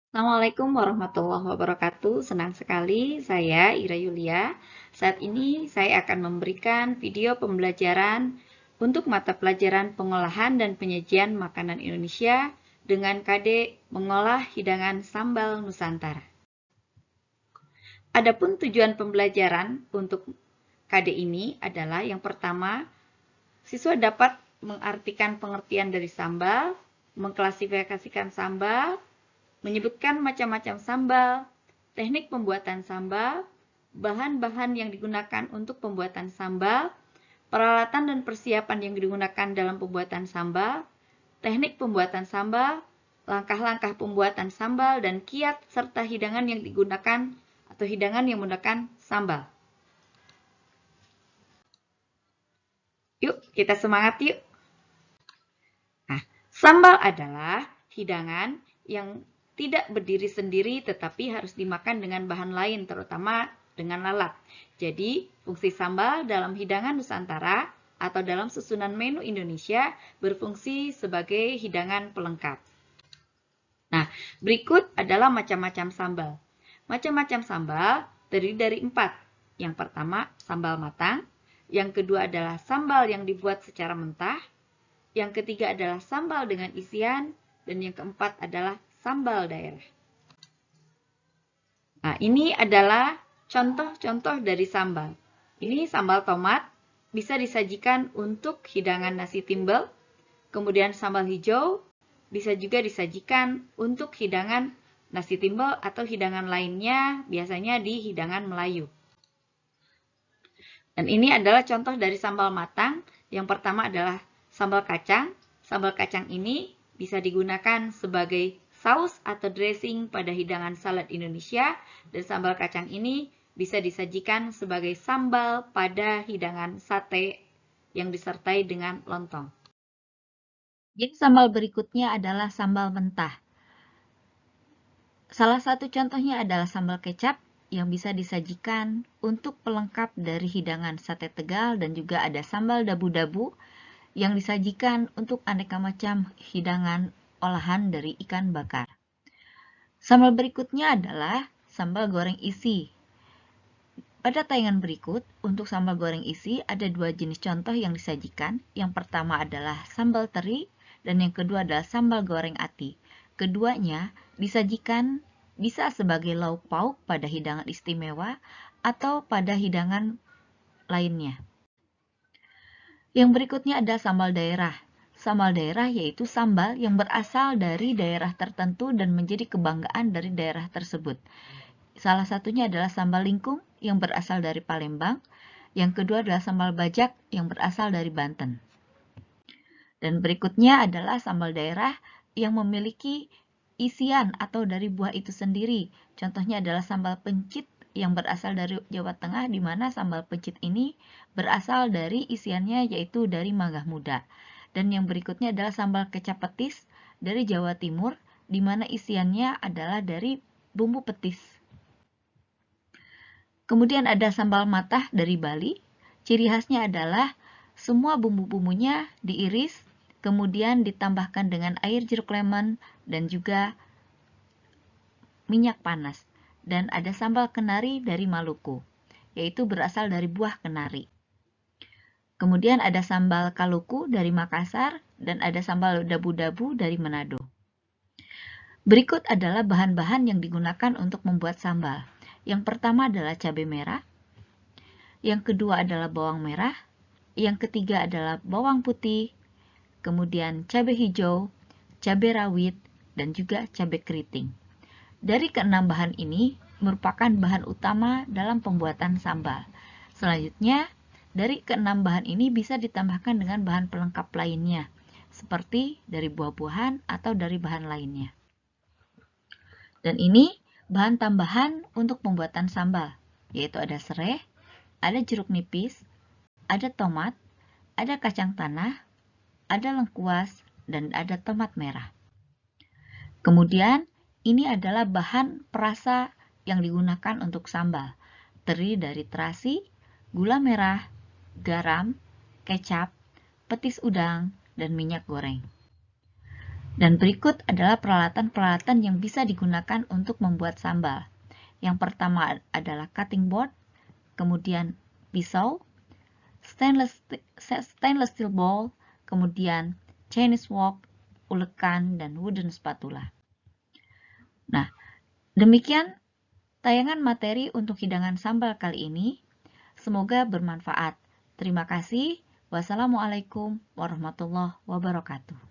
Assalamualaikum warahmatullahi wabarakatuh. Senang sekali saya Ira Yulia. Saat ini saya akan memberikan video pembelajaran untuk mata pelajaran pengolahan dan penyajian makanan Indonesia dengan KD mengolah hidangan sambal Nusantara. Adapun tujuan pembelajaran untuk KD ini adalah yang pertama, siswa dapat mengartikan pengertian dari sambal, mengklasifikasikan sambal, menyebutkan macam-macam sambal, teknik pembuatan sambal, bahan-bahan yang digunakan untuk pembuatan sambal, peralatan dan persiapan yang digunakan dalam pembuatan sambal, teknik pembuatan sambal, langkah-langkah pembuatan sambal, dan kiat serta hidangan yang digunakan atau hidangan yang menggunakan sambal. Yuk, kita semangat yuk! Nah, sambal adalah hidangan yang tidak berdiri sendiri tetapi harus dimakan dengan bahan lain, terutama dengan lalat. Jadi, fungsi sambal dalam hidangan Nusantara atau dalam susunan menu Indonesia berfungsi sebagai hidangan pelengkap. Nah, berikut adalah macam-macam sambal. Macam-macam sambal terdiri dari 4. Yang pertama, sambal matang. Yang kedua adalah sambal yang dibuat secara mentah. Yang ketiga adalah sambal dengan isian. Dan yang keempat adalah sambal daerah. Nah, ini adalah contoh-contoh dari sambal. Ini sambal tomat, bisa disajikan untuk hidangan nasi timbel. Kemudian sambal hijau, bisa juga disajikan untuk hidangan nasi timbel atau hidangan lainnya, biasanya di hidangan Melayu. Dan ini adalah contoh dari sambal matang. Yang pertama adalah sambal kacang. Sambal kacang ini bisa digunakan sebagai saus atau dressing pada hidangan salad Indonesia, dan sambal kacang ini bisa disajikan sebagai sambal pada hidangan sate yang disertai dengan lontong. Jadi sambal berikutnya adalah sambal mentah. Salah satu contohnya adalah sambal kecap yang bisa disajikan untuk pelengkap dari hidangan sate Tegal, dan juga ada sambal dabu-dabu yang disajikan untuk aneka macam hidangan olahan dari ikan bakar. Sambal berikutnya adalah sambal goreng isi. Pada tayangan berikut, untuk sambal goreng isi ada 2 jenis contoh yang disajikan. Yang pertama adalah sambal teri, dan yang kedua adalah sambal goreng ati. Keduanya disajikan bisa sebagai lauk pauk pada hidangan istimewa atau pada hidangan lainnya. Yang berikutnya ada sambal daerah. Sambal daerah yaitu sambal yang berasal dari daerah tertentu dan menjadi kebanggaan dari daerah tersebut. Salah satunya adalah sambal lingkung yang berasal dari Palembang. Yang kedua adalah sambal bajak yang berasal dari Banten. Dan berikutnya adalah sambal daerah yang memiliki isian atau dari buah itu sendiri. Contohnya adalah sambal pencit yang berasal dari Jawa Tengah, di mana sambal pencit ini berasal dari isiannya yaitu dari mangga muda. Dan yang berikutnya adalah sambal kecap petis dari Jawa Timur, di mana isiannya adalah dari bumbu petis. Kemudian ada sambal matah dari Bali. Ciri khasnya adalah semua bumbu-bumbunya diiris, kemudian ditambahkan dengan air jeruk lemon dan juga minyak panas. Dan ada sambal kenari dari Maluku, yaitu berasal dari buah kenari. Kemudian ada sambal kaluku dari Makassar, dan ada sambal dabu-dabu dari Manado. Berikut adalah bahan-bahan yang digunakan untuk membuat sambal. Yang pertama adalah cabai merah, yang kedua adalah bawang merah, yang ketiga adalah bawang putih, kemudian cabai hijau, cabai rawit, dan juga cabai keriting. Dari keenam bahan ini merupakan bahan utama dalam pembuatan sambal. Selanjutnya, dari keenam bahan ini bisa ditambahkan dengan bahan pelengkap lainnya, seperti dari buah-buahan atau dari bahan lainnya. Dan ini bahan tambahan untuk pembuatan sambal, yaitu ada serai, ada jeruk nipis, ada tomat, ada kacang tanah, ada lengkuas, dan ada tomat merah. Kemudian, ini adalah bahan perasa yang digunakan untuk sambal, terdiri dari terasi, gula merah, garam, kecap, petis udang, dan minyak goreng. Dan berikut adalah peralatan-peralatan yang bisa digunakan untuk membuat sambal. Yang pertama adalah cutting board, kemudian pisau, stainless steel bowl, kemudian Chinese wok, ulekan, dan wooden spatula. Nah, demikian tayangan materi untuk hidangan sambal kali ini. Semoga bermanfaat. Terima kasih. Wassalamualaikum warahmatullahi wabarakatuh.